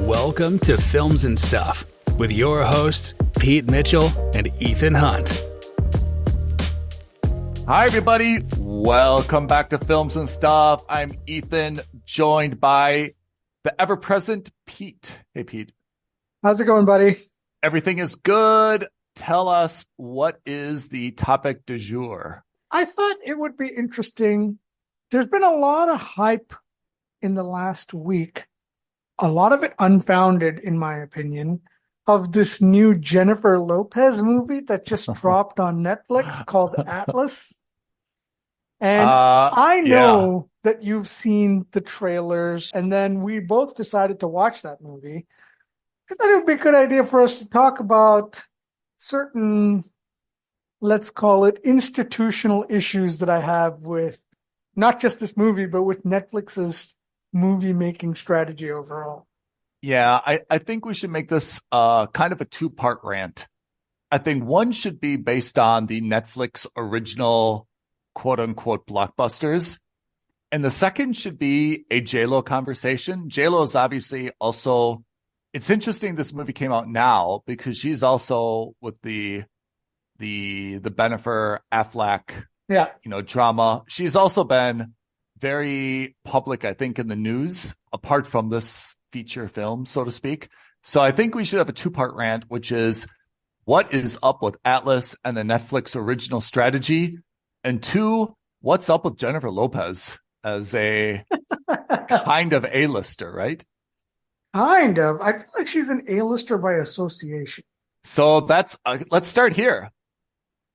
Welcome to Films and Stuff with your hosts, Pete Mitchell and Ethan Hunt. Hi, everybody. Welcome back to Films and Stuff. I'm Ethan, joined by the ever-present Pete. Hey, Pete. How's it going, buddy? Everything is good. Tell us, what is the topic du jour? I thought it would be interesting. There's been a lot of hype in the last week, a lot of it unfounded, in my opinion, of this new Jennifer Lopez movie that just dropped on Netflix called Atlas. And I know that you've seen the trailers, and then we both decided to watch that movie. I thought it would be a good idea for us to talk about certain, let's call it, institutional issues that I have with not just this movie, but with Netflix's movie-making strategy overall. Yeah, I think we should make this kind of a two-part rant. I think one should be based on the Netflix original quote-unquote blockbusters. And the second should be a J-Lo conversation. J-Lo is obviously also, it's interesting this movie came out now because she's also with the Bennifer Affleck, drama. She's also been very public, I think, in the news, apart from this feature film, so to speak. So I think we should have a two-part rant, which is what is up with Atlas and the Netflix original strategy? And two, what's up with Jennifer Lopez as a kind of A-lister, right? Kind of. I feel like she's an A-lister by association. So that's, let's start here.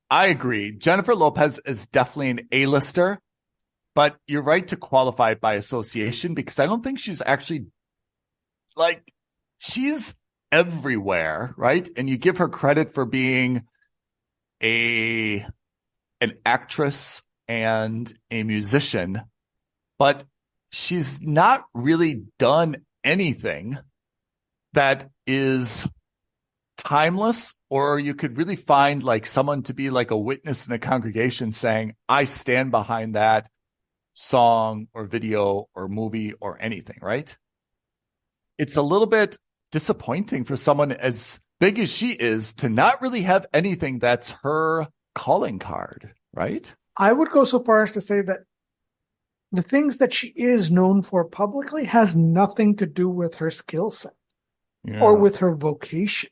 I agree. Jennifer Lopez is definitely an A-lister, but you're right to qualify it by association because I don't think she's actually, she's everywhere, right? And you give her credit for being an actress and a musician, but she's not really done anything that is timeless, or you could really find someone to be like a witness in a congregation saying, I stand behind that song or video or movie or anything, right? It's a little bit disappointing for someone as big as she is to not really have anything that's her calling card, right? I would go so far as to say that the things that she is known for publicly has nothing to do with her skill set or with her vocation.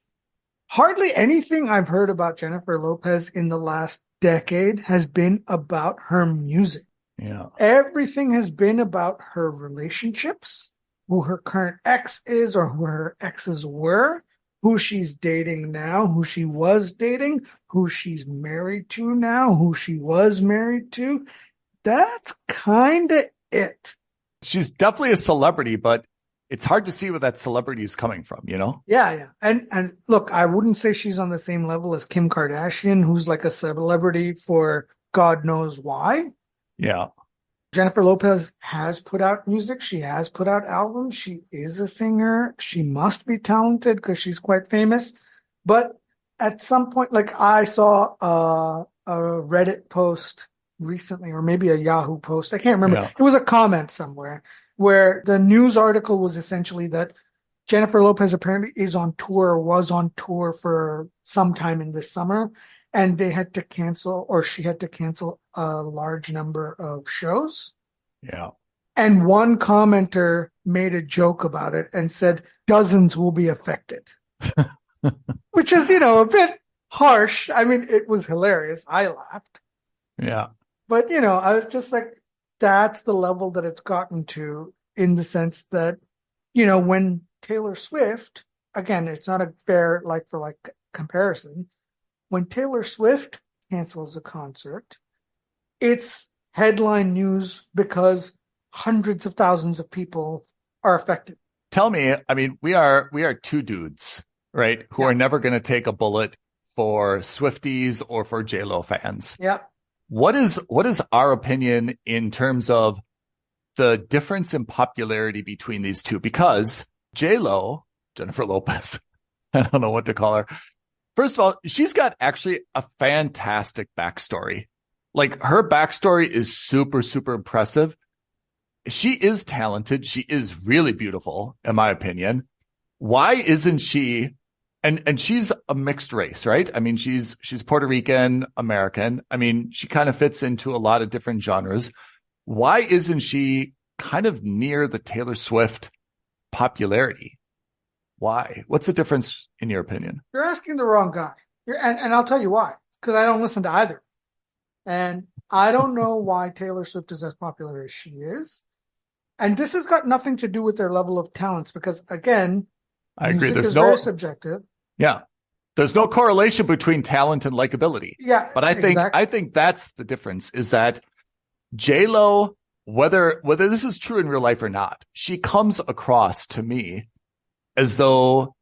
Hardly anything I've heard about Jennifer Lopez in the last decade has been about her music. Yeah. Everything has been about her relationships, who her current ex is or who her exes were, who she's dating now, who she was dating, who she's married to now, who she was married to. That's kind of it. She's definitely a celebrity, but it's hard to see where that celebrity is coming from, you know? Yeah. And look, I wouldn't say she's on the same level as Kim Kardashian, who's like a celebrity for God knows why. Yeah. Jennifer Lopez has put out music. She has put out albums. She is a singer. She must be talented because she's quite famous. But at some point, I saw a Reddit post recently, or maybe a Yahoo post. I can't remember. Yeah. It was a comment somewhere where the news article was essentially that Jennifer Lopez apparently is on tour or was on tour for some time in this summer. And they had to cancel, or she had to cancel a large number of shows. Yeah. And one commenter made a joke about it and said, dozens will be affected. Which is, a bit harsh. I mean, it was hilarious. I laughed. Yeah. But, I was just like, that's the level that it's gotten to, in the sense that, when Taylor Swift, again, it's not a fair like-for-like comparison. When Taylor Swift cancels a concert, it's headline news because hundreds of thousands of people are affected. Tell me, I mean, we are two dudes, right, who are never going to take a bullet for Swifties or for J-Lo fans. Yeah. What is our opinion in terms of the difference in popularity between these two? Because J-Lo, Jennifer Lopez, I don't know what to call her. First of all, she's got actually a fantastic backstory. Her backstory is super, super impressive. She is talented. She is really beautiful, in my opinion. why isn't she, and she's a mixed race, right? I mean, she's Puerto Rican, American. I mean, she kind of fits into a lot of different genres. Why isn't she kind of near the Taylor Swift popularity? Why? What's the difference in your opinion? You're asking the wrong guy. And I'll tell you why. Because I don't listen to either. And I don't know why Taylor Swift is as popular as she is. And this has got nothing to do with their level of talents because, again, I agree. music There's is no very subjective. Yeah. There's no correlation between talent and likability. Yeah. But I think that's the difference is that J-Lo, whether this is true in real life or not, she comes across to me as though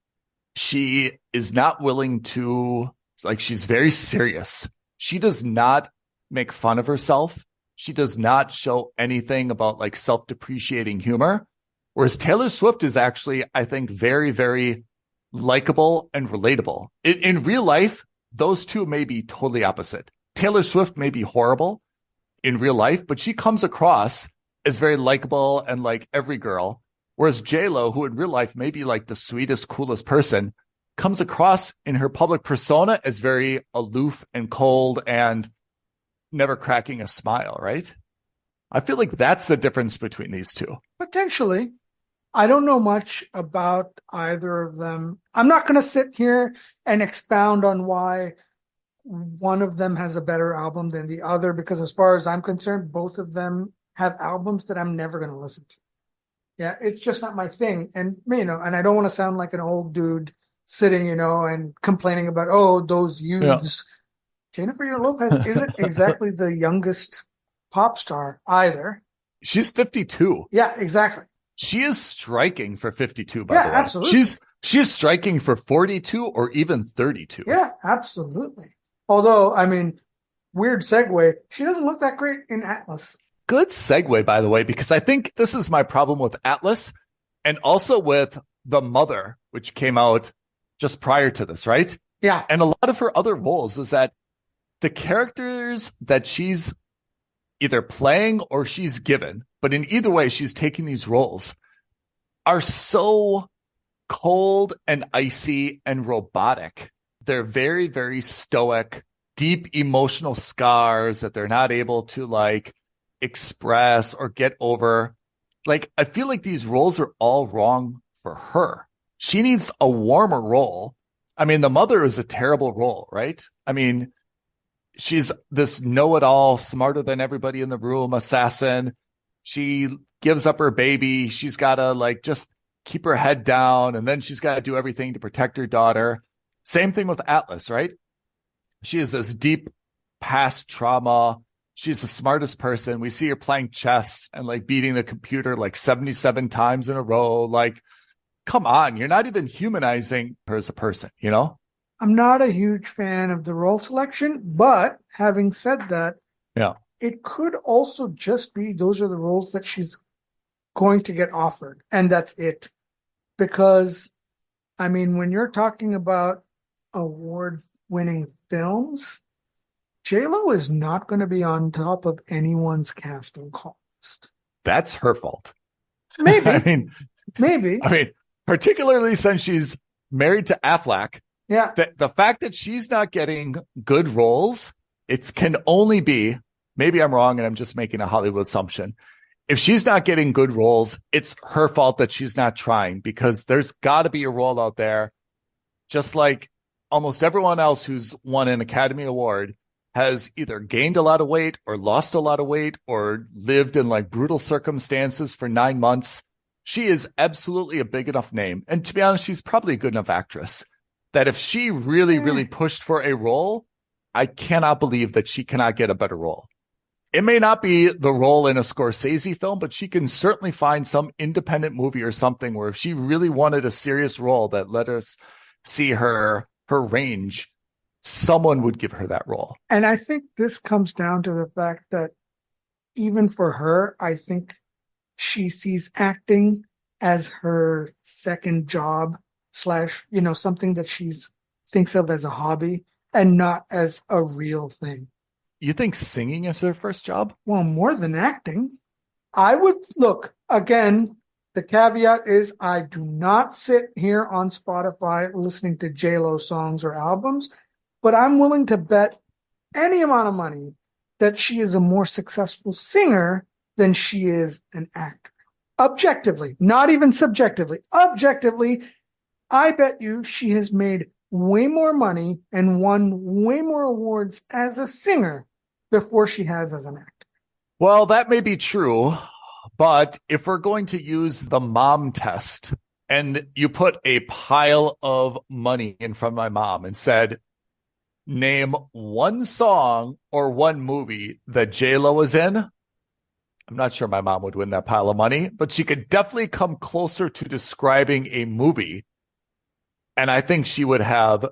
she is not willing to, like, she's very serious. She does not make fun of herself. She does not show anything about like self-depreciating humor. Whereas Taylor Swift is actually, I think, very, very likable and relatable. In real life, those two may be totally opposite. Taylor Swift may be horrible in real life, but she comes across as very likable and like every girl. Whereas J-Lo, who in real life may be like the sweetest, coolest person, comes across in her public persona as very aloof and cold and never cracking a smile, right? I feel like that's the difference between these two. Potentially. I don't know much about either of them. I'm not going to sit here and expound on why one of them has a better album than the other, because as far as I'm concerned, both of them have albums that I'm never going to listen to. Yeah, it's just not my thing. And, and I don't want to sound like an old dude sitting, and complaining about, oh, those youths. Yeah. Jennifer Lopez isn't exactly the youngest pop star either. She's 52. Yeah, exactly. She is striking for 52, by the way. Yeah, absolutely. She's striking for 42 or even 32. Yeah, absolutely. Although, I mean, weird segue, she doesn't look that great in Atlas. Good segue, by the way, because I think this is my problem with Atlas and also with The Mother, which came out just prior to this, right? Yeah. And a lot of her other roles is that the characters that she's either playing or she's given, but in either way, she's taking these roles, are so cold and icy and robotic. They're very, very stoic, deep emotional scars that they're not able to like express or get over. Like, I feel like these roles are all wrong for her. She needs a warmer role. I mean, The Mother is a terrible role, right? I mean, she's this know-it-all, smarter than everybody in the room assassin. She gives up her baby. She's got to like just keep her head down. And then she's got to do everything to protect her daughter. Same thing with Atlas, right? She has this deep past trauma. She's the smartest person. We see her playing chess and like beating the computer like 77 times in a row. Like, come on, you're not even humanizing her as a person, I'm not a huge fan of the role selection, but having said that, yeah, it could also just be those are the roles that she's going to get offered, and that's it. Because, I mean, when you're talking about award-winning films, J-Lo is not going to be on top of anyone's casting call list. That's her fault. Maybe. Maybe. I mean, particularly since she's married to Affleck. Yeah. The fact that she's not getting good roles, it can only be, maybe I'm wrong and I'm just making a Hollywood assumption. If she's not getting good roles, it's her fault that she's not trying, because there's got to be a role out there, just like almost everyone else who's won an Academy Award has either gained a lot of weight or lost a lot of weight or lived in like brutal circumstances for 9 months. She is absolutely a big enough name. And to be honest, she's probably a good enough actress that if she really, really pushed for a role, I cannot believe that she cannot get a better role. It may not be the role in a Scorsese film, but she can certainly find some independent movie or something where if she really wanted a serious role that let us see her range, someone would give her that role. And I think this comes down to the fact that even for her, I think she sees acting as her second job / something that she's thinks of as a hobby and not as a real thing. You think singing is her first job? Well, more than acting. I would look again. The caveat is I do not sit here on Spotify listening to J-Lo songs or albums, but I'm willing to bet any amount of money that she is a more successful singer than she is an actor. Objectively, not even subjectively. Objectively, I bet you she has made way more money and won way more awards as a singer before she has as an actor. Well, that may be true, but if we're going to use the mom test and you put a pile of money in front of my mom and said, name one song or one movie that J-Lo was in, I'm not sure my mom would win that pile of money, but she could definitely come closer to describing a movie. And I think she would have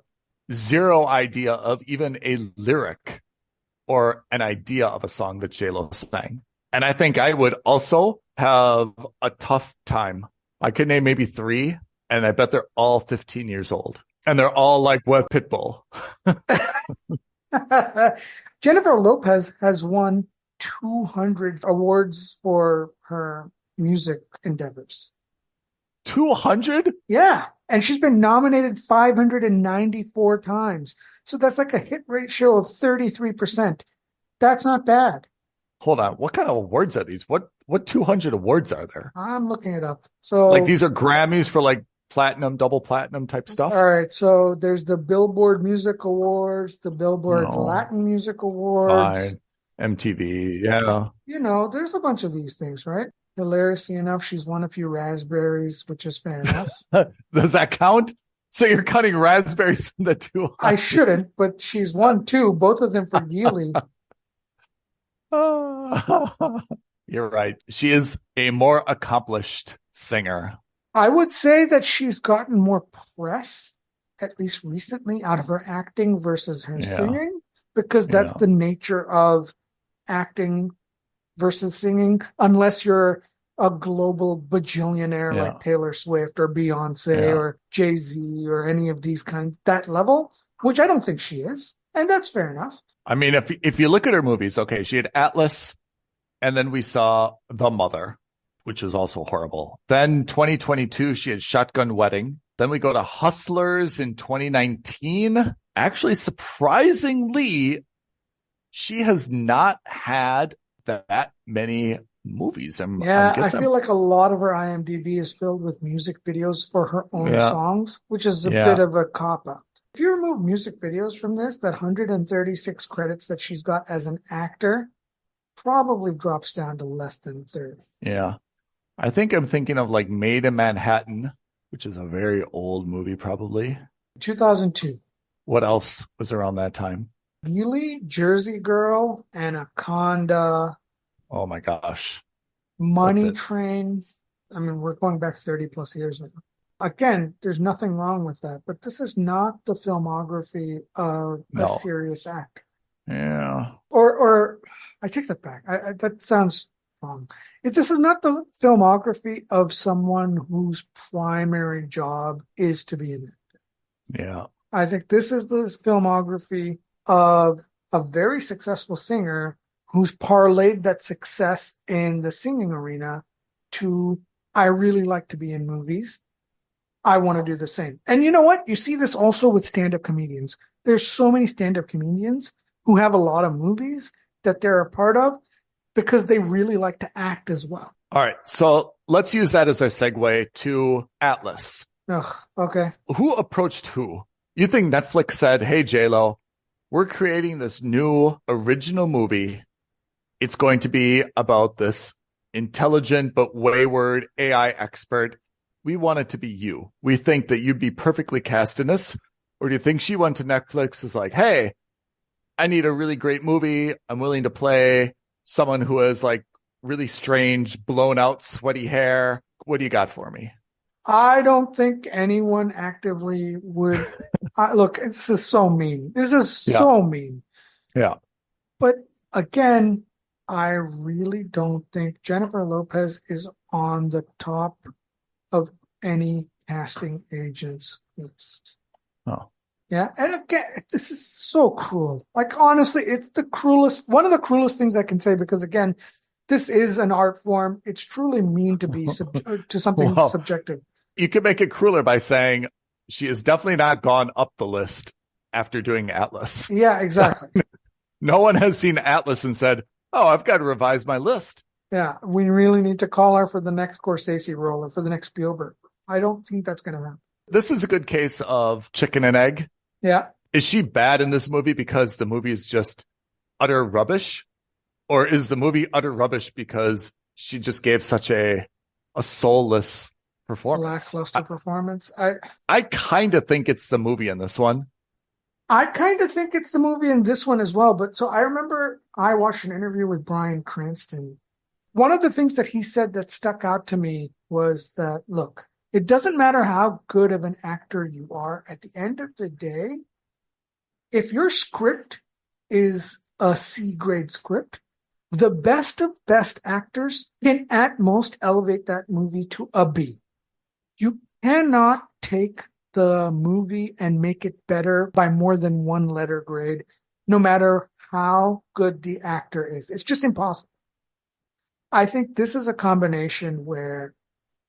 zero idea of even a lyric or an idea of a song that J-Lo sang. And I think I would also have a tough time. I could name maybe 3, and I bet they're all 15 years old. And they're all like with Pitbull. Jennifer Lopez has won 200 awards for her music endeavors. 200? Yeah. And she's been nominated 594 times. So that's like a hit ratio of 33%. That's not bad. Hold on. What kind of awards are these? What 200 awards are there? I'm looking it up. So like these are Grammys for like platinum, double platinum type stuff? All right. So there's the Billboard Music Awards, the Billboard Latin Music Awards. Fine. MTV. Yeah. You know, there's a bunch of these things, right? Hilariously enough, she's won a few raspberries, which is fair enough. Does that count? So you're cutting raspberries in the 200? I shouldn't, but she's won 2, both of them for Geely. You're right. She is a more accomplished singer. I would say that she's gotten more press, at least recently, out of her acting versus her singing, because that's the nature of acting versus singing, unless you're a global bajillionaire like Taylor Swift or Beyonce or Jay-Z or any of these kinds, that level, which I don't think she is. And that's fair enough. I mean, if you look at her movies, okay, she had Atlas, and then we saw The Mother, which is also horrible. Then 2022, she had Shotgun Wedding. Then we go to Hustlers in 2019. Actually, surprisingly, she has not had that many movies. I feel like a lot of her IMDb is filled with music videos for her own songs, which is a bit of a cop-out. If you remove music videos from this, that 136 credits that she's got as an actor probably drops down to less than 30. Yeah. I think I'm thinking of like Made in Manhattan, which is a very old movie probably. 2002. What else was around that time? Geely, Jersey Girl, Anaconda. Oh my gosh. Money Train. I mean, we're going back 30 plus years now. Again, there's nothing wrong with that, but this is not the filmography of a serious actor. Yeah. Or I take that back. That sounds wrong. This is not the filmography of someone whose primary job is to be an actor. Yeah. I think this is the filmography of a very successful singer who's parlayed that success in the singing arena to, I really like to be in movies. I want to do the same. And you know what? You see this also with stand-up comedians. There's so many stand-up comedians who have a lot of movies that they're a part of because they really like to act as well. All right. So let's use that as our segue to Atlas. Ugh, okay. Who approached who? You think Netflix said, hey, J-Lo, we're creating this new original movie. It's going to be about this intelligent but wayward AI expert. We want it to be you. We think that you'd be perfectly cast in this. Or do you think she went to Netflix is like, hey, I need a really great movie. I'm willing to play someone who has like really strange, blown out, sweaty hair. What do you got for me? I don't think anyone actively would. Look, this is so mean. This is so mean. Yeah. But again, I really don't think Jennifer Lopez is on the top of any casting agent's list. Oh. Yeah. And again, this is so cruel. Like, honestly, it's the cruelest, one of the cruelest things I can say, because again, this is an art form. It's truly mean to be to something Well, subjective. you could make it crueler by saying she has definitely not gone up the list after doing Atlas. Yeah, exactly. No one has seen Atlas and said, oh, I've got to revise my list. Yeah, we really need to call her for the next Scorsese role or for the next Spielberg. I don't think that's going to happen. This is a good case of chicken and egg. Yeah. Is she bad in this movie because the movie is just utter rubbish? Or is the movie utter rubbish because she just gave such a soulless performance? Lackluster performance. I kind of think it's the movie in this one. I kind of think it's the movie in this one as well. But so I remember I watched an interview with Bryan Cranston. One of the things that he said that stuck out to me was that, look, it doesn't matter how good of an actor you are. At the end of the day, if your script is a C-grade script, the best of best actors can at most elevate that movie to a B. You cannot take the movie and make it better by more than one letter grade, no matter how good the actor is. It's just impossible. I think this is a combination where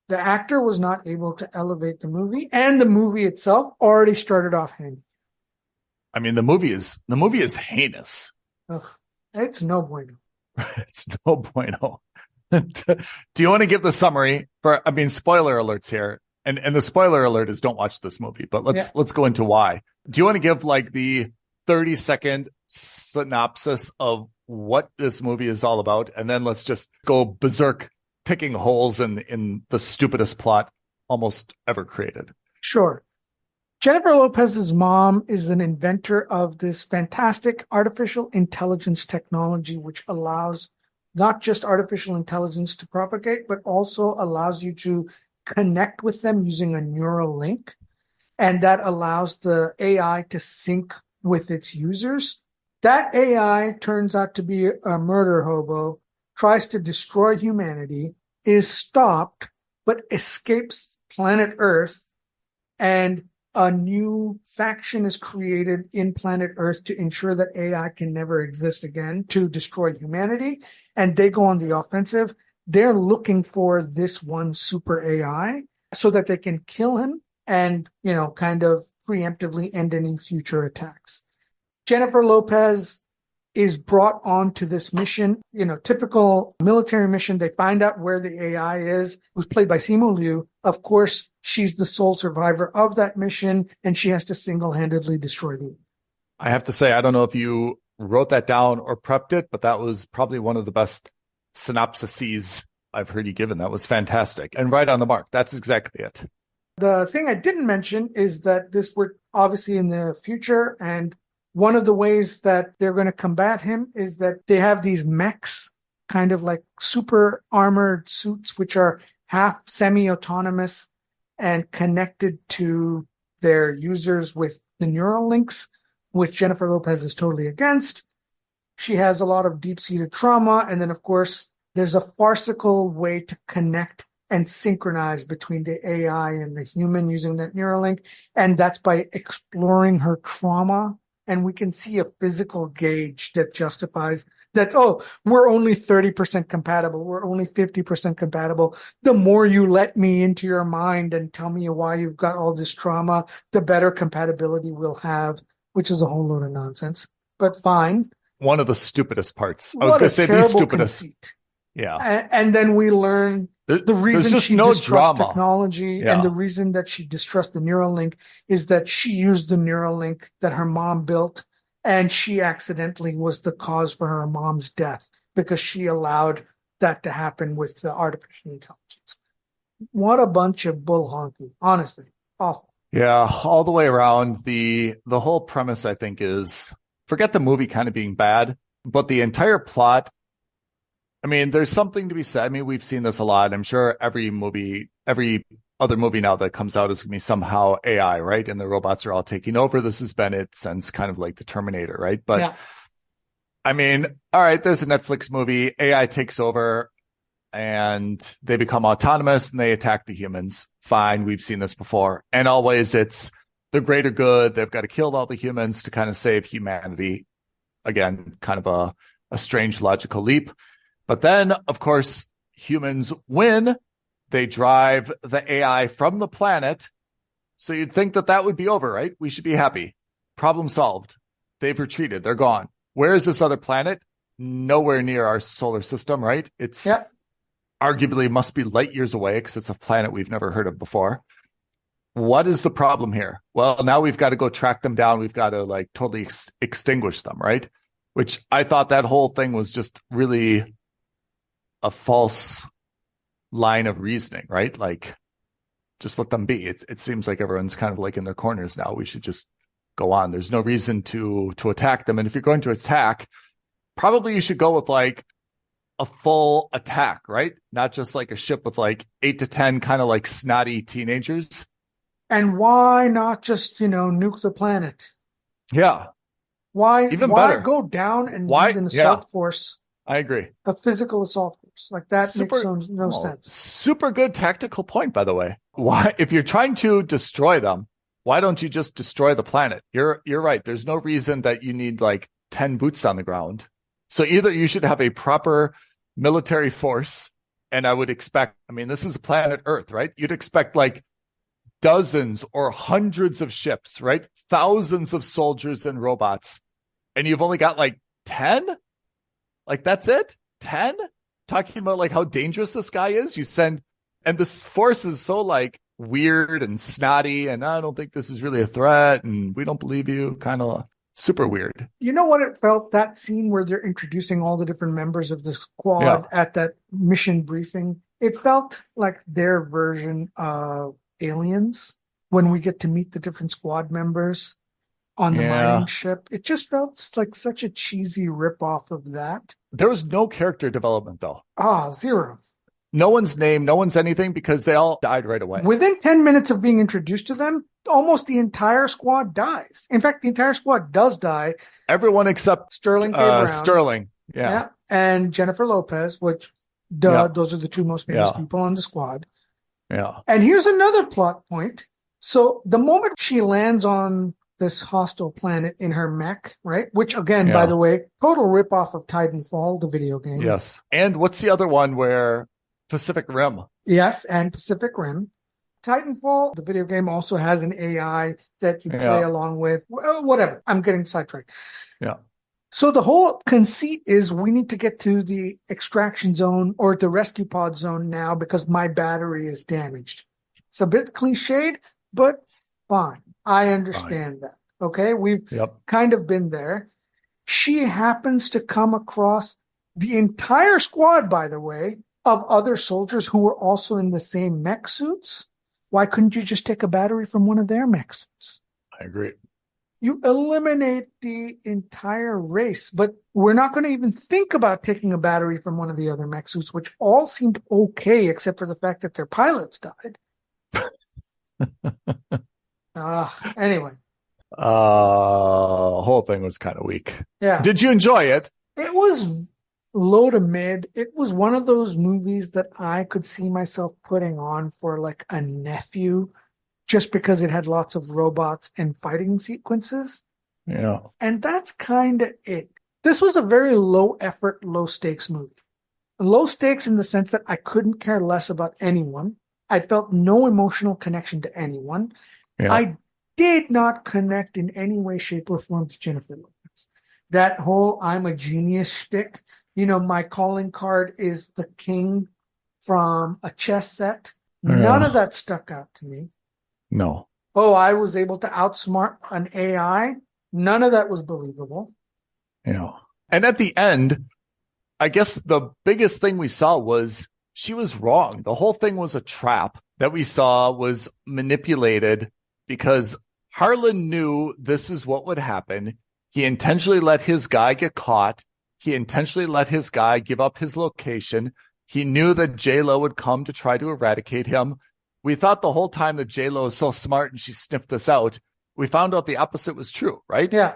the actor was not able to elevate the movie, and the movie itself already started off hanging. I mean, the movie is heinous. Ugh, it's no bueno. It's no bueno. Do you want to give the summary spoiler alerts here? And the spoiler alert is don't watch this movie, but let's go into why. Do you want to give like the 30-second synopsis of what this movie is all about? And then let's just go berserk picking holes in the stupidest plot almost ever created. Sure. Jennifer Lopez's mom is an inventor of this fantastic artificial intelligence technology, which allows not just artificial intelligence to propagate, but also allows you to connect with them using a neural link. And that allows the AI to sync with its users. That AI turns out to be a murder hobo, tries to destroy humanity, is stopped, but escapes planet Earth, and a new faction is created in planet Earth to ensure that AI can never exist again, to destroy humanity. And they go on the offensive. They're looking for this one super AI so that they can kill him and, kind of preemptively end any future attacks. Jennifer Lopez is brought on to this mission, typical military mission. They find out where the AI is, who's played by Simu Liu. Of course, she's the sole survivor of that mission, and she has to single-handedly destroy the. I have to say, I don't know if you wrote that down or prepped it, but that was probably one of the best synopsises I've heard you given. That was fantastic and right on the mark. That's exactly it. The thing I didn't mention is that we're obviously in the future, and one of the ways that they're going to combat him is that they have these mechs, kind of like super armored suits, which are half semi-autonomous and connected to their users with the neural links, which Jennifer Lopez is totally against. She has a lot of deep-seated trauma. And then, of course, there's a farcical way to connect and synchronize between the AI and the human using that neural link. And that's by exploring her trauma. And we can see a physical gauge that justifies that, oh, we're only 30% compatible. We're only 50% compatible. The more you let me into your mind and tell me why you've got all this trauma, the better compatibility we'll have, which is a whole load of nonsense, but fine. One of the stupidest parts. I was going to say the stupidest. Conceit. Yeah. And then we learn the reason she distrusts technology and the reason that she distrusts the neural link is that she used the neural link that her mom built, and she accidentally was the cause for her mom's death because she allowed that to happen with the artificial intelligence. What a bunch of bull honky. Honestly, awful. Yeah, all the way around. The whole premise, I think, is forget the movie kind of being bad, but the entire plot. I mean, there's something to be said. I mean, we've seen this a lot. I'm sure every other movie now that comes out is going to be somehow AI, right? And the robots are all taking over. This has been it since kind of like the Terminator, right? But I mean, all right, there's a Netflix movie. AI takes over and they become autonomous and they attack the humans. Fine. We've seen this before. And always it's the greater good. They've got to kill all the humans to kind of save humanity. Again, kind of a strange logical leap. But then, of course, humans win. They drive the AI from the planet. So you'd think that that would be over, right? We should be happy. Problem solved. They've retreated. They're gone. Where is this other planet? Nowhere near our solar system, right? It's arguably must be light years away because it's a planet we've never heard of before. What is the problem here? Well, now we've got to go track them down. We've got to like totally extinguish them, right? Which I thought that whole thing was just really a false line of reasoning, right? Like, just let them be. It seems like everyone's kind of like in their corners now. We should just go on. There's no reason to attack them. And if you're going to attack, probably you should go with like a full attack, right? Not just like a ship with like 8 to 10 kind of like snotty teenagers. And why not just, nuke the planet? Yeah. Why better. Go down and lead an assault force? I agree. A physical assault force. Like that makes no sense. Super good tactical point, by the way. Why, if you're trying to destroy them, why don't you just destroy the planet? You're right. There's no reason that you need like 10 boots on the ground. So either you should have a proper military force, and I would expect, this is planet Earth, right? You'd expect like dozens or hundreds of ships, right? Thousands of soldiers and robots. And you've only got like 10? Like, that's it? 10? Talking about like how dangerous this guy is. And this force is so like weird and snotty, and I don't think this is really a threat, and we don't believe you. Kind of super weird. You know what it felt, that scene where they're introducing all the different members of the squad at that mission briefing? It felt like their version of Aliens when we get to meet the different squad members on the mining ship. It just felt like such a cheesy ripoff of that. There was no character development, though. Zero. No one's name, no one's anything, because they all died right away. Within 10 minutes of being introduced to them, almost the entire squad dies. In fact, the entire squad does die. Everyone except Sterling K. Brown. Sterling, yeah. And Jennifer Lopez, which, those are the two most famous people on the squad. Yeah. And here's another plot point. So the moment she lands on this hostile planet in her mech, right? Which again, by the way, total ripoff of Titanfall, the video game. Yes. And what's the other one where Pacific Rim? Yes, and Pacific Rim. Titanfall, the video game, also has an AI that you play along with. Well, whatever. I'm getting sidetracked. Yeah. So the whole conceit is we need to get to the extraction zone or the rescue pod zone now because my battery is damaged. It's a bit cliched, but fine. I understand that. Okay. We've kind of been there. She happens to come across the entire squad, by the way, of other soldiers who were also in the same mech suits. Why couldn't you just take a battery from one of their mech suits? I agree. You eliminate the entire race, but we're not going to even think about taking a battery from one of the other mech suits, which all seemed okay, except for the fact that their pilots died. Anyway. Whole thing was kind of weak. Yeah. Did you enjoy it? It was low to mid. It was one of those movies that I could see myself putting on for like a nephew, just because it had lots of robots and fighting sequences. Yeah. And that's kind of it. This was a very low effort, low stakes movie. Low stakes in the sense that I couldn't care less about anyone. I felt no emotional connection to anyone. Yeah. I did not connect in any way, shape, or form to Jennifer Lopez. That whole I'm a genius shtick, my calling card is the king from a chess set. None of that stuck out to me. No. Oh, I was able to outsmart an AI. None of that was believable. Yeah. And at the end, I guess the biggest thing we saw was she was wrong. The whole thing was a trap that we saw was manipulated because Harlan knew this is what would happen. He intentionally let his guy get caught. He intentionally let his guy give up his location. He knew that J-Lo would come to try to eradicate him. We thought the whole time that J-Lo is so smart and she sniffed this out. We found out the opposite was true, right? Yeah.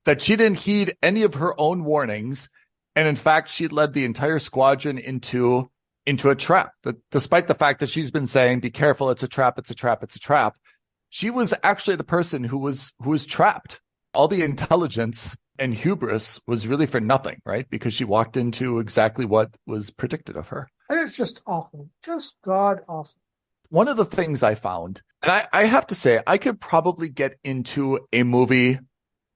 That she didn't heed any of her own warnings. And in fact, she led the entire squadron into a trap. That despite the fact that she's been saying, be careful, it's a trap, it's a trap, it's a trap. She was actually the person who was trapped. All the intelligence and hubris was really for nothing, right? Because she walked into exactly what was predicted of her. It's just awful. Just god awful. One of the things I found, and I have to say, I could probably get into a movie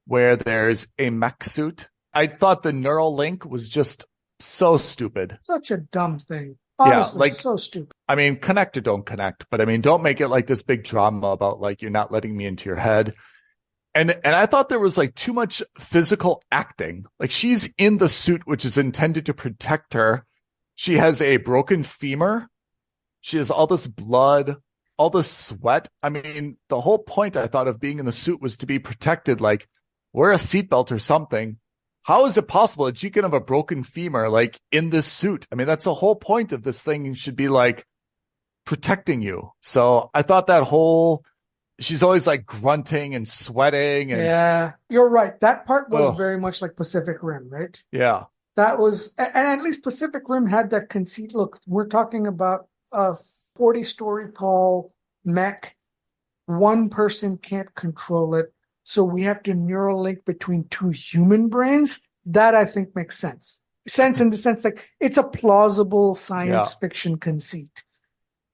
where there's a mech suit. I thought the neural link was just so stupid. Such a dumb thing. Yeah, Honestly, like, so stupid. I mean, connect or don't connect, but I mean, don't make it like this big drama about like you're not letting me into your head. And I thought there was like too much physical acting. Like she's in the suit, which is intended to protect her. She has a broken femur. She has all this blood, all this sweat. I mean, the whole point I thought of being in the suit was to be protected. Like wear a seatbelt or something. How is it possible that she can have a broken femur like in this suit? I mean, that's the whole point of this thing. Should be like protecting you. So I thought that whole, she's always like grunting and sweating. And yeah, you're right. That part was very much like Pacific Rim, right? Yeah. That was, and at least Pacific Rim had that conceit. Look, we're talking about a 40-story tall mech. One person can't control it. So we have to neural link between two human brains. That I think makes sense. Sense in the sense like it's a plausible science fiction conceit.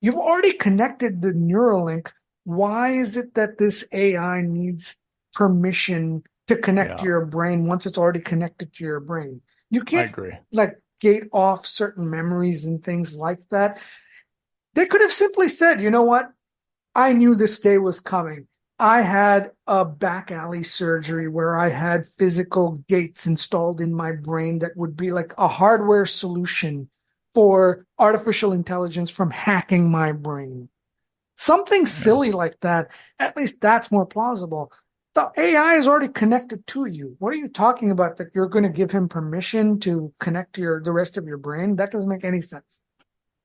You've already connected the neural link. Why is it that this AI needs permission to connect to your brain once it's already connected to your brain? You can't like gate off certain memories and things like that. They could have simply said, you know what? I knew this day was coming. I had a back alley surgery where I had physical gates installed in my brain that would be like a hardware solution for artificial intelligence from hacking my brain. Something silly like that. At least that's more plausible. The AI is already connected to you. What are you talking about that you're going to give him permission to connect to the rest of your brain? That doesn't make any sense.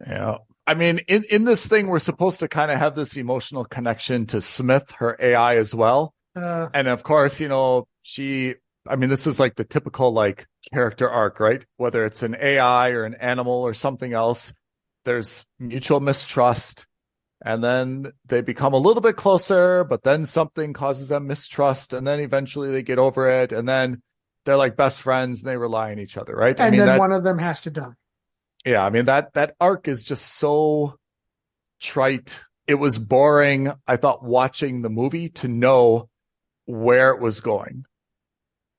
Yeah. I mean, in this thing, we're supposed to kind of have this emotional connection to Smith, her AI as well. And of course, you know, this is like the typical like character arc, right? Whether it's an AI or an animal or something else, there's mutual mistrust. And then they become a little bit closer, but then something causes them mistrust. And then eventually they get over it. And then they're like best friends and they rely on each other, right? And then one of them has to die. Yeah, I mean, that arc is just so trite. It was boring, I thought, watching the movie to know where it was going.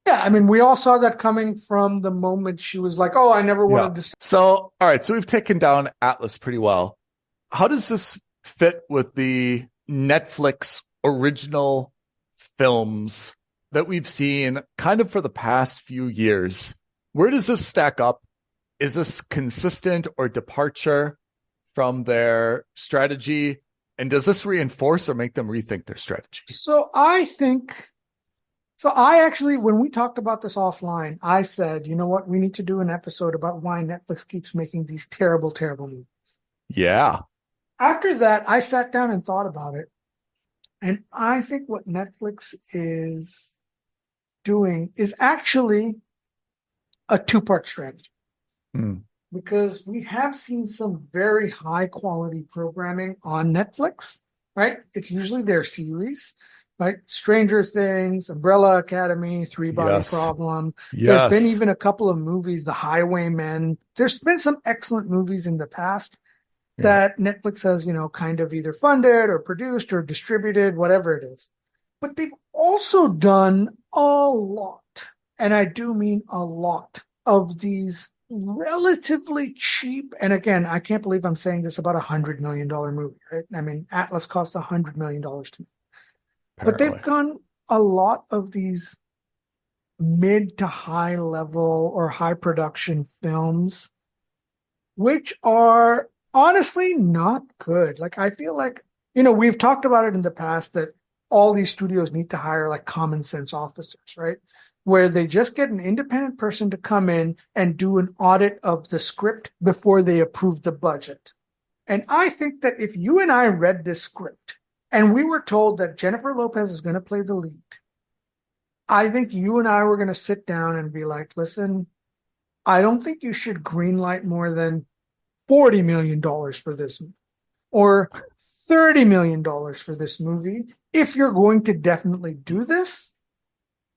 Yeah, I mean, we all saw that coming from the moment she was like, oh, I never wanted to. So, all right, so we've taken down Atlas pretty well. How does this fit with the Netflix original films that we've seen kind of for the past few years? Where does this stack up? Is this consistent or departure from their strategy? And does this reinforce or make them rethink their strategy? So I actually, when we talked about this offline, I said, you know what? We need to do an episode about why Netflix keeps making these terrible, terrible movies. Yeah. After that, I sat down and thought about it. And I think what Netflix is doing is actually a two-part strategy. Because we have seen some very high quality programming on Netflix, right? It's usually their series, right? Stranger Things, Umbrella Academy, Three Body Problem. There's been even a couple of movies, The Highwaymen. There's been some excellent movies in the past that Netflix has, you know, kind of either funded or produced or distributed, whatever it is. But they've also done a lot, and I do mean a lot, of these relatively cheap, and again, I can't believe I'm saying this about $100 million movie, right? I mean, Atlas cost $100 million to me. But they've done a lot of these mid to high level or high production films, which are honestly not good. Like, I feel like, you know, we've talked about it in the past that all these studios need to hire like common sense officers, right? Where they just get an independent person to come in and do an audit of the script before they approve the budget. And I think that if you and I read this script and we were told that Jennifer Lopez is going to play the lead, I think you and I were going to sit down and be like, listen, I don't think you should greenlight more than $40 million for this movie or $30 million for this movie. If you're going to definitely do this,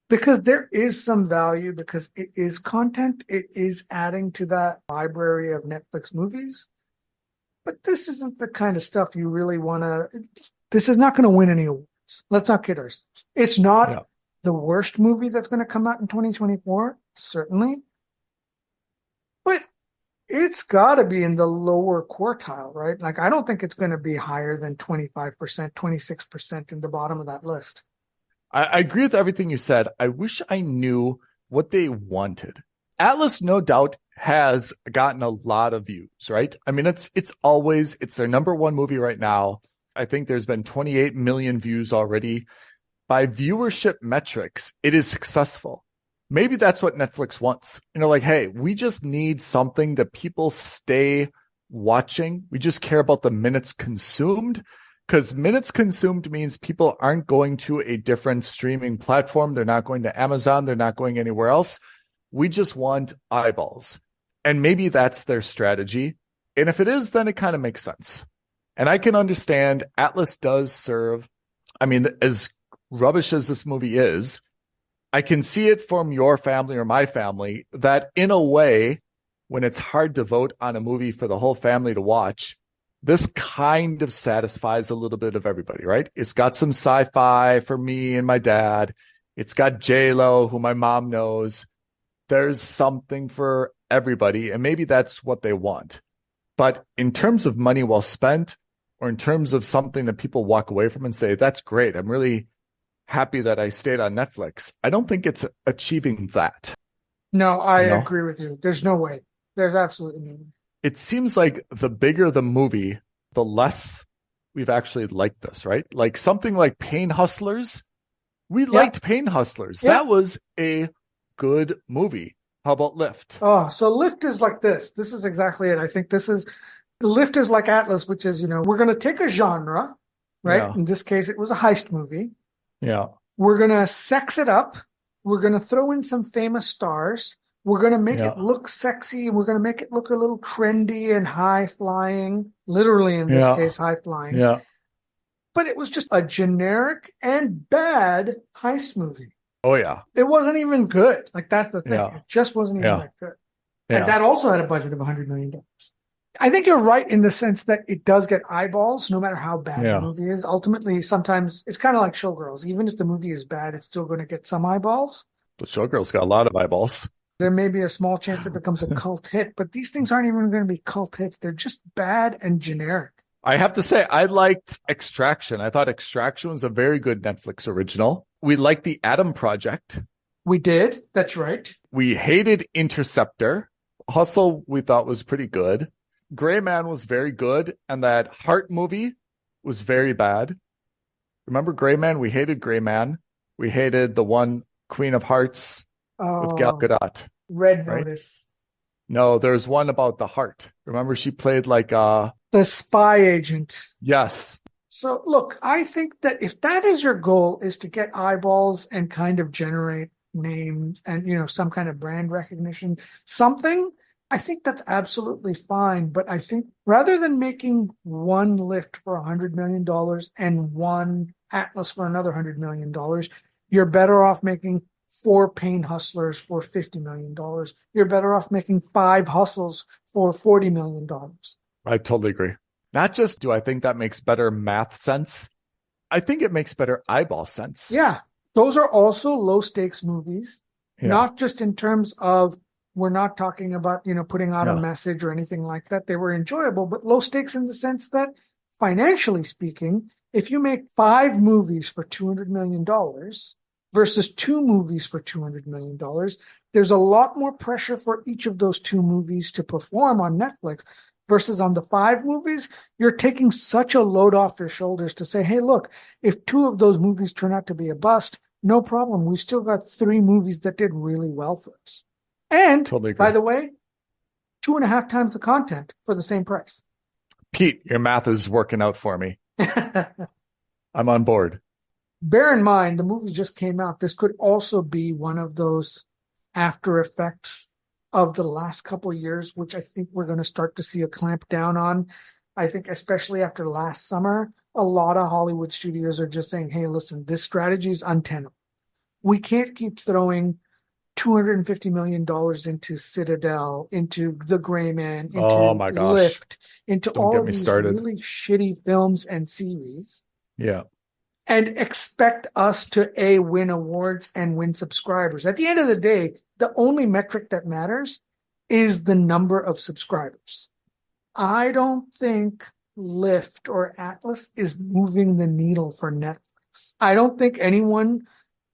because there is some value because it is content. It is adding to that library of Netflix movies. But this isn't the kind of stuff you really want to. This is not going to win any awards. Let's not kid ourselves. It's not the worst movie that's going to come out in 2024, certainly. But it's got to be in the lower quartile, right? Like, I don't think it's going to be higher than 25%, 26% in the bottom of that list. I agree with everything you said. I wish I knew what they wanted. Atlas, no doubt, has gotten a lot of views, right? I mean, it's their number one movie right now. I think there's been 28 million views already. By viewership metrics, it is successful. Maybe that's what Netflix wants. Like, hey, we just need something that people stay watching. We just care about the minutes consumed. Because minutes consumed means people aren't going to a different streaming platform. They're not going to Amazon. They're not going anywhere else. We just want eyeballs. And maybe that's their strategy. And if it is, then it kind of makes sense. And I can understand Atlas does serve, I mean, as rubbish as this movie is, I can see it from your family or my family that in a way, when it's hard to vote on a movie for the whole family to watch, this kind of satisfies a little bit of everybody, right? It's got some sci-fi for me and my dad. It's got J-Lo, who my mom knows. There's something for everybody, and maybe that's what they want. But in terms of money well spent, or in terms of something that people walk away from and say, that's great, I'm really happy that I stayed on Netflix, I don't think it's achieving that. No, I agree with you. There's no way. There's absolutely no way. It seems like the bigger the movie, the less we've actually liked this, right? Like something like Pain Hustlers. We liked Pain Hustlers. That was a good movie. How about Lift? Oh, so Lift is like this. This is exactly it. I think Lift is like Atlas, which is, we're going to take a genre, right? Yeah. In this case, it was a heist movie. Yeah. We're going to sex it up. We're going to throw in some famous stars. We're going to make it look sexy, and we're going to make it look a little trendy and high flying, literally in this case, high flying. Yeah. But it was just a generic and bad heist movie. Oh, yeah. It wasn't even good. Like, that's the thing. Yeah. It just wasn't even that good. Yeah. And that also had a budget of $100 million. I think you're right in the sense that it does get eyeballs, no matter how bad the movie is. Ultimately, sometimes it's kind of like Showgirls. Even if the movie is bad, it's still going to get some eyeballs. But Showgirls got a lot of eyeballs. There may be a small chance it becomes a cult hit, but these things aren't even going to be cult hits. They're just bad and generic. I have to say, I liked Extraction. I thought Extraction was a very good Netflix original. We liked The Atom Project. We did. That's right. We hated Interceptor. Hustle, we thought was pretty good. Gray Man was very good. And that Heart movie was very bad. Remember Gray Man? We hated Gray Man. We hated the one Queen of Hearts with Gal Gadot. Red Notice. No, there's one about the heart. Remember she played like the spy agent. Yes. So look, I think that if that is your goal, is to get eyeballs and kind of generate names and, some kind of brand recognition, I think that's absolutely fine. But I think rather than making one Lift for $100 million and one Atlas for another $100 million, you're better off making 4 Pain Hustlers for $50 million. You're better off making 5 Hustles for $40 million. I totally agree. Not just do I think that makes better math sense, I think it makes better eyeball sense. Yeah. Those are also low stakes movies, not just in terms of, we're not talking about, putting out a message or anything like that. They were enjoyable, but low stakes in the sense that financially speaking, if you make 5 movies for $200 million versus 2 movies for $200 million, there's a lot more pressure for each of those 2 movies to perform on Netflix versus on the 5 movies. You're taking such a load off your shoulders to say, hey, look, if 2 of those movies turn out to be a bust, no problem. We've still got 3 movies that did really well for us. And totally by the way, 2.5 times the content for the same price. Pete, your math is working out for me. I'm on board. Bear in mind, the movie just came out. This could also be one of those after effects of the last couple of years, which I think we're going to start to see a clamp down on. I think especially after last summer, a lot of Hollywood studios are just saying, hey, listen, this strategy is untenable. We can't keep throwing $250 million into Citadel, into The Gray Man, Oh into my gosh. Lift, into Don't all get of me these started. really shitty films and series, Yeah. and expect us to A, win awards and win subscribers. At the end of the day, the only metric that matters is the number of subscribers. I don't think Lyft or Atlas is moving the needle for Netflix. I don't think anyone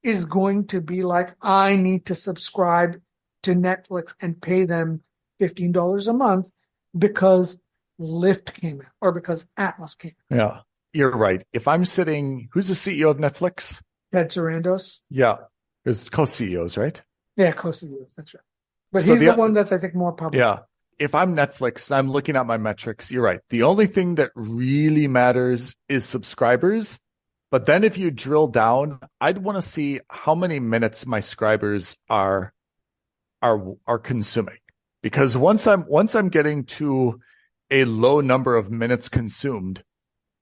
is going to be like, I need to subscribe to Netflix and pay them $15 a month because Lyft came out or because Atlas came out. Yeah. You're right. If I'm sitting, who's the CEO of Netflix? Ted Sarandos. Yeah. There's co-CEOs, right? Yeah, co-CEOs. That's right. But So he's the one that's, I think, more public. Yeah. If I'm Netflix and I'm looking at my metrics, you're right. The only thing that really matters is subscribers. But then if you drill down, I'd want to see how many minutes my subscribers are consuming. Because once I'm getting to a low number of minutes consumed,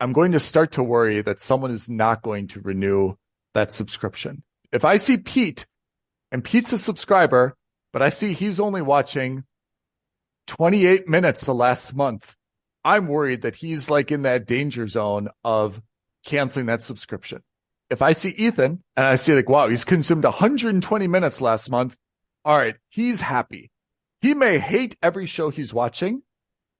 I'm going to start to worry that someone is not going to renew that subscription. If I see Pete, and Pete's a subscriber, but I see he's only watching 28 minutes the last month, I'm worried that he's like in that danger zone of canceling that subscription. If I see Ethan and I see like, wow, he's consumed 120 minutes last month. All right, he's happy. He may hate every show he's watching,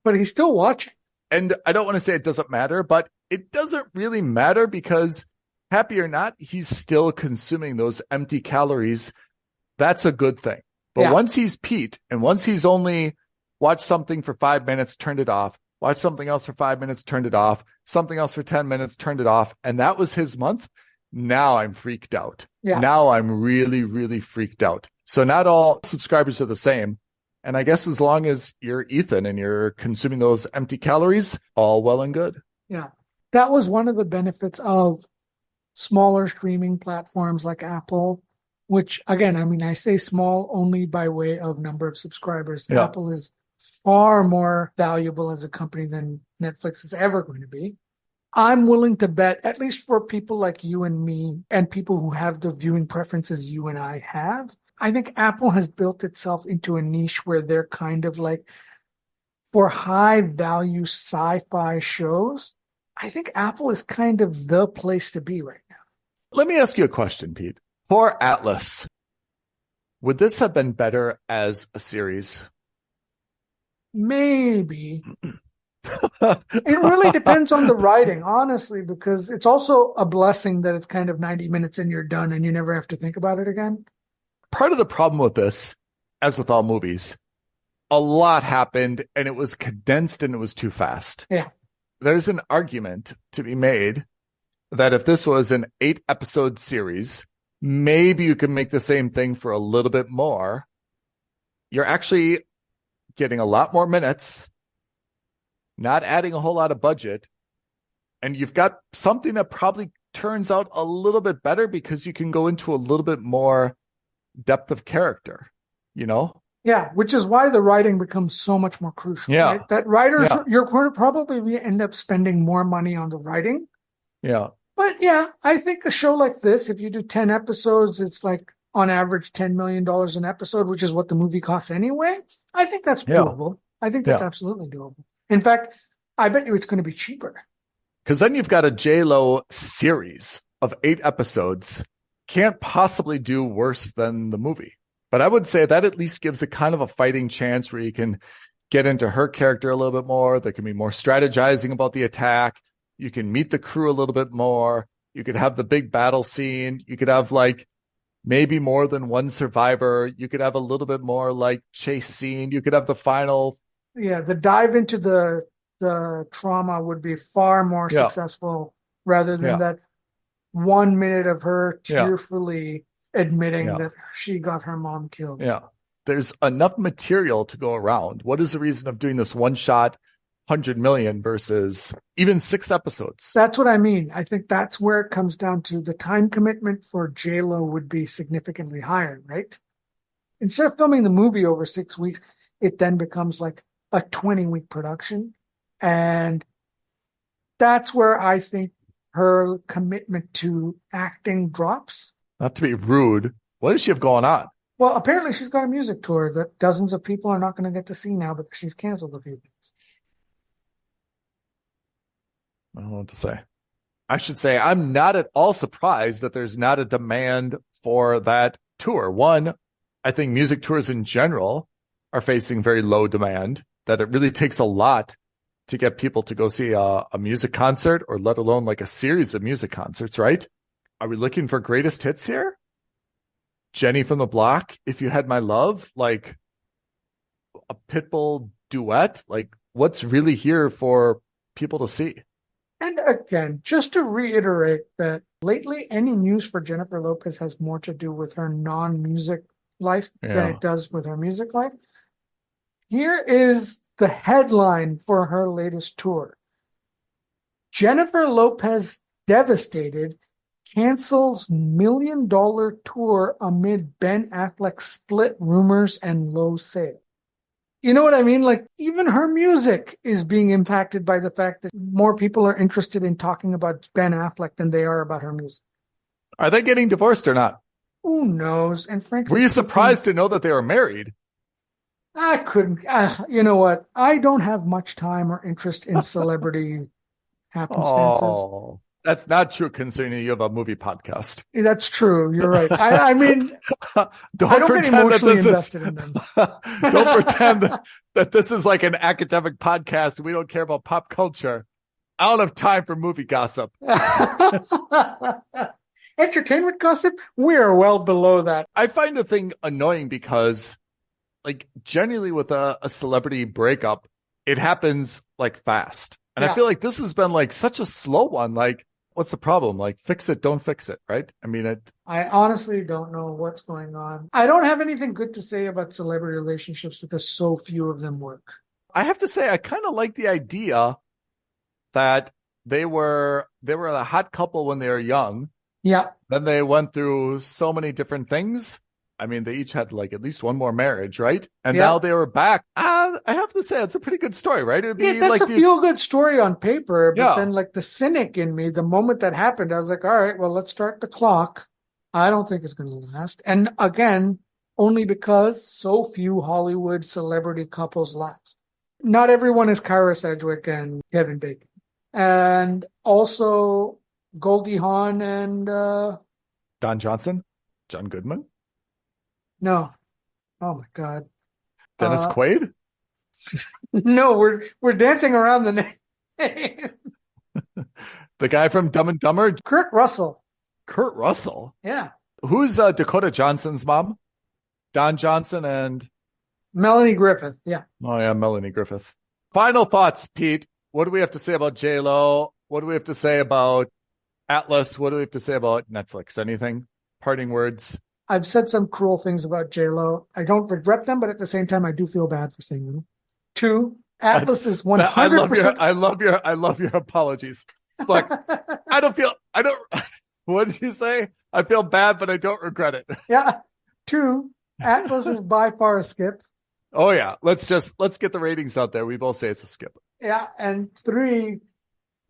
but he's still watching. And I don't want to say it doesn't matter, but it doesn't really matter because happy or not, he's still consuming those empty calories. That's a good thing. But once he's Pete and once he's only watched something for 5 minutes, turned it off, watched something else for 5 minutes, turned it off, something else for 10 minutes, turned it off. And that was his month. Now I'm freaked out. Yeah. Now I'm really, really freaked out. So not all subscribers are the same. And I guess as long as you're Ethan and you're consuming those empty calories, all well and good. Yeah. That was one of the benefits of smaller streaming platforms like Apple, which, again, I mean, I say small only by way of number of subscribers. Yeah. Apple is far more valuable as a company than Netflix is ever going to be. I'm willing to bet, at least for people like you and me and people who have the viewing preferences you and I have, I think Apple has built itself into a niche where they're kind of like, for high value sci-fi shows, I think Apple is kind of the place to be right now. Let me ask you a question, Pete. For Atlas, would this have been better as a series? Maybe. It really depends on the writing, honestly, because it's also a blessing that it's kind of 90 minutes and you're done and you never have to think about it again. Part of the problem with this, as with all movies, a lot happened and it was condensed and it was too fast. Yeah. There's an argument to be made that if this was an 8-episode series, maybe you could make the same thing for a little bit more. You're actually getting a lot more minutes, not adding a whole lot of budget, and you've got something that probably turns out a little bit better because you can go into a little bit more depth of character, you know? Yeah, which is why the writing becomes so much more crucial. Yeah. Right? That writers, you're going to probably end up spending more money on the writing. Yeah. But yeah, I think a show like this, if you do 10 episodes, it's like on average $10 million an episode, which is what the movie costs anyway. I think that's doable. I think that's absolutely doable. In fact, I bet you it's going to be cheaper. Because then you've got a J-Lo series of 8 episodes. Can't possibly do worse than the movie. But I would say that at least gives a kind of a fighting chance where you can get into her character a little bit more. There can be more strategizing about the attack. You can meet the crew a little bit more. You could have the big battle scene. You could have like maybe more than one survivor. You could have a little bit more like chase scene. You could have the final. Yeah, the dive into the trauma would be far more successful rather than that 1 minute of her tearfully admitting that she got her mom killed. Yeah. There's enough material to go around. What is the reason of doing this one shot 100 million versus even 6 episodes? That's what I mean. I think that's where it comes down to. The time commitment for J-Lo would be significantly higher, right? Instead of filming the movie over 6 weeks, it then becomes like a 20-week production. And that's where I think her commitment to acting drops. Not to be rude. What does she have going on? Well, apparently she's got a music tour that dozens of people are not going to get to see now because she's canceled a few things. I don't know what to say. I should say I'm not at all surprised that there's not a demand for that tour. One, I think music tours in general are facing very low demand, that it really takes a lot to get people to go see a music concert, or let alone like a series of music concerts, right? Are we looking for greatest hits here? Jenny from the Block, If You Had My Love, like a Pitbull duet? Like, what's really here for people to see? And again, just to reiterate that lately any news for Jennifer Lopez has more to do with her non-music life than it does with her music life. Here is the headline for her latest tour. Jennifer Lopez devastated, cancels $1 million tour amid Ben Affleck split rumors and low sales. You know what I mean? Like, even her music is being impacted by the fact that more people are interested in talking about Ben Affleck than they are about her music. Are they getting divorced or not? Who knows? And frankly, were you surprised to know that they were married? I couldn't. You know what? I don't have much time or interest in celebrity happenstances. Oh, that's not true concerning you have a movie podcast. That's true. You're right. I mean, don't I don't get pretend that emotionally this invested is, in them. don't pretend that this is like an academic podcast. We don't care about pop culture. I don't have time for movie gossip. Entertainment gossip? We are well below that. I find the thing annoying because, like, generally with a celebrity breakup, it happens like fast. And I feel like this has been like such a slow one. Like, what's the problem? Like, fix it, don't fix it, right? I mean, I honestly don't know what's going on. I don't have anything good to say about celebrity relationships because so few of them work. I have to say, I kind of like the idea that they were a hot couple when they were young. Yeah. Then they went through so many different things. I mean, they each had like at least one more marriage, right? And now they were back. I have to say, it's a pretty good story, right? It'd be that's like a feel-good story on paper, but then like the cynic in me, the moment that happened, I was like, all right, well, let's start the clock. I don't think it's going to last. And again, only because so few Hollywood celebrity couples last. Not everyone is Kyra Sedgwick and Kevin Bacon. And also Goldie Hawn and Don Johnson, John Goodman. No. Oh my God. Dennis Quaid? No, we're dancing around the name. The guy from Dumb and Dumber? Kurt Russell. Kurt Russell? Yeah. Who's Dakota Johnson's mom? Don Johnson and Melanie Griffith. Yeah. Oh yeah, Melanie Griffith. Final thoughts, Pete. What do we have to say about J-Lo? What do we have to say about Atlas? What do we have to say about Netflix? Anything? Parting words? I've said some cruel things about J-Lo. I don't regret them, but at the same time, I do feel bad for saying them. 2, Atlas is 100%. I love your apologies. Look, what did you say? I feel bad, but I don't regret it. Yeah. 2, Atlas is by far a skip. Oh yeah. Let's get the ratings out there. We both say it's a skip. Yeah. And 3,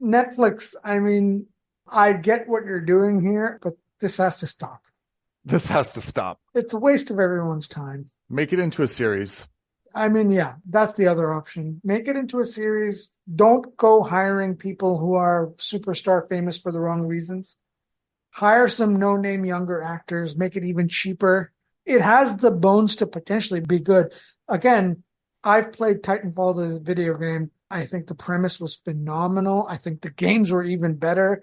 Netflix. I mean, I get what you're doing here, but this has to stop. This has to stop. It's a waste of everyone's time. Make it into a series. I mean, yeah, that's the other option. Make it into a series. Don't go hiring people who are superstar famous for the wrong reasons. Hire some no-name younger actors. Make it even cheaper. It has the bones to potentially be good. Again, I've played Titanfall, the video game. I think the premise was phenomenal. I think the games were even better.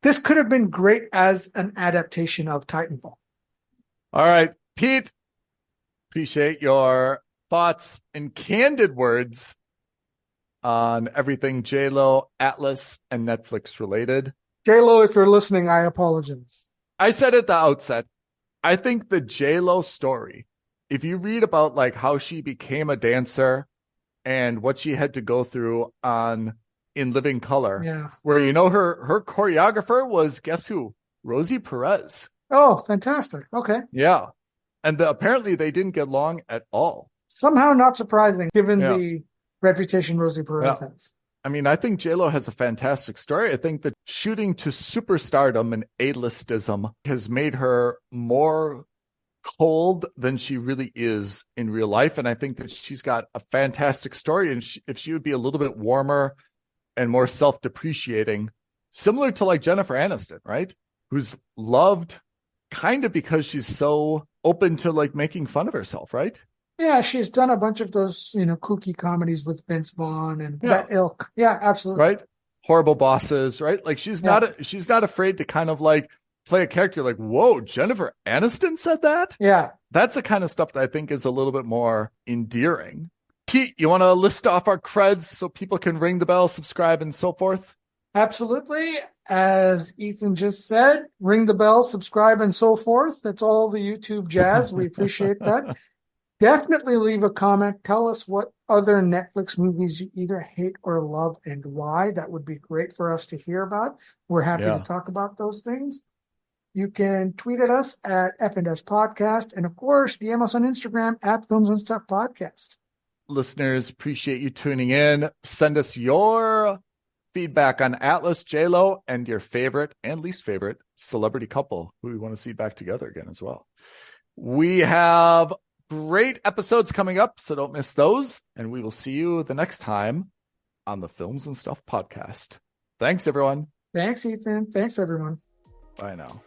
This could have been great as an adaptation of Titanfall. All right, Pete, appreciate your thoughts and candid words on everything J-Lo, Atlas, and Netflix related. J-Lo, if you're listening, I apologize. I said at the outset, I think the J-Lo story, if you read about like how she became a dancer and what she had to go through in Living Color, where, you know, her choreographer was, guess who? Rosie Perez. Oh, fantastic. Okay. Yeah. And apparently they didn't get along at all. Somehow not surprising, given the reputation Rosie Perez has. I mean, I think J-Lo has a fantastic story. I think that shooting to superstardom and A-listism has made her more cold than she really is in real life. And I think that she's got a fantastic story. And if she would be a little bit warmer and more self-depreciating, similar to like Jennifer Aniston, right? Who's loved kind of because she's so open to like making fun of herself, right? Yeah, she's done a bunch of those, kooky comedies with Vince Vaughn and that ilk. Yeah, absolutely. Right? Horrible Bosses, right? Like she's not afraid to kind of like play a character like, whoa, Jennifer Aniston said that? Yeah. That's the kind of stuff that I think is a little bit more endearing. Pete, you want to list off our creds so people can ring the bell, subscribe, and so forth? Absolutely. As Ethan just said, ring the bell, subscribe, and so forth. That's all the YouTube jazz. We appreciate that. Definitely leave a comment. Tell us what other Netflix movies you either hate or love and why. That would be great for us to hear about. We're happy to talk about those things. You can tweet at us at F&S Podcast. And of course, DM us on Instagram at Films and Stuff Podcast. Listeners, appreciate you tuning in. Send us your feedback on Atlas, J-Lo, and your favorite and least favorite celebrity couple who we want to see back together again as well. We have great episodes coming up, so don't miss those. And we will see you the next time on the Films and Stuff Podcast. Thanks, everyone. Thanks, Ethan. Thanks, everyone. Bye now.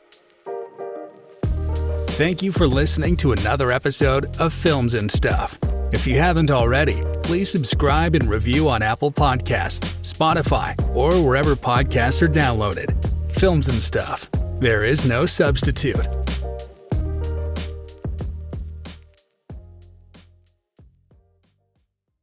Thank you for listening to another episode of Films and Stuff. If you haven't already, please subscribe and review on Apple Podcasts, Spotify, or wherever podcasts are downloaded. Films and Stuff. There is no substitute.